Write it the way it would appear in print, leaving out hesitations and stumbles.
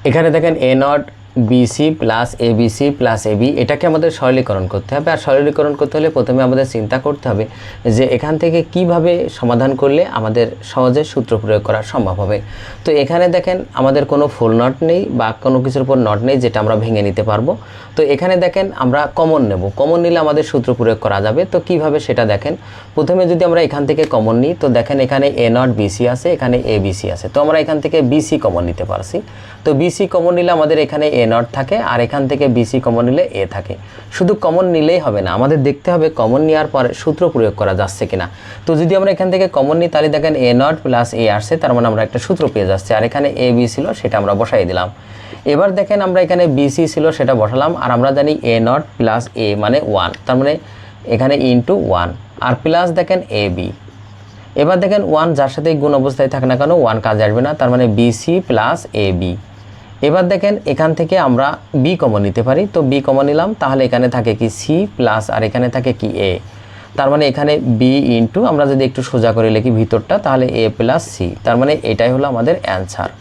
এখানে দেখেন A not B C plus A B C plus A B, এটাকে আমাদের সরলীকরণ করতে হবে। আর সরলীকরণ করতে হলে প্রথমে আমাদের চিন্তা করতে হবে যে এখান থেকে কিভাবে সমাধান করলে আমাদের সহজে সূত্র প্রয়োগ করা সম্ভব হবে। তো এখানে দেখেন আমাদের কোনো ফুল নট নেই বা কোনো কিছুর উপর নট নেই যেটা আমরা ভেঙে নিতে পারবো। তো এখানে দেখেন আমরা কমন নেব, কমন নিলে আমাদের সূত্র প্রয়োগ করা যাবে। তো কিভাবে সেটা দেখেন, প্রথমে যদি আমরা এখান থেকে কমন নিই, তো দেখেন এখানে এ নট বিসি আছে, এখানে এ বিসি আছে, তো আমরা এখান থেকে বিসি কমন নিতে পারছি। তো বিসি কমন নিলে আমাদের এখানে এ নট থাকে, আর এখান থেকে বিসি কমন নিলে এ থাকে। শুধু কমন নিলেই হবে না, আমাদের দেখতে হবে কমন নেওয়ার পরে সূত্র প্রয়োগ করা যাচ্ছে কিনা। তো যদি আমরা এখান থেকে কমন নিই তাহলে দেখেন এ নট প্লাস এ আসছে, তার মানে আমরা একটা সূত্র পেয়ে যাচ্ছি। আর এখানে এ বি ছিল সেটা আমরা বসাই দিলাম। এবার দেখেন আমরা এখানে বিসি ছিল সেটা বসালাম, আর আমরা জানি এ নট প্লাস এ মানে 1, তার মানে এখানে ইন্টু 1, আর প্লাস দেখেন এ বি। এবার দেখেন 1 যার সাথে গুণ অবস্থায় থাকে না কেন 1 কাজে আসবে না, তার মানে বিসি প্লাস এ বি। এবার দেখেন এখান থেকে আমরা বি কমন নিতে পারি, তো বি কমন নিলাম, তাহলে এখানে থাকে কি সি প্লাস, আর এখানে থাকে কি এ, তার মানে এখানে বি ইন্টু, আমরা যদি একটু সোজা করে লিখি ভিতরটা, তাহলে এ প্লাস সি, তার মানে এটাই হলো আমাদের অ্যান্সার।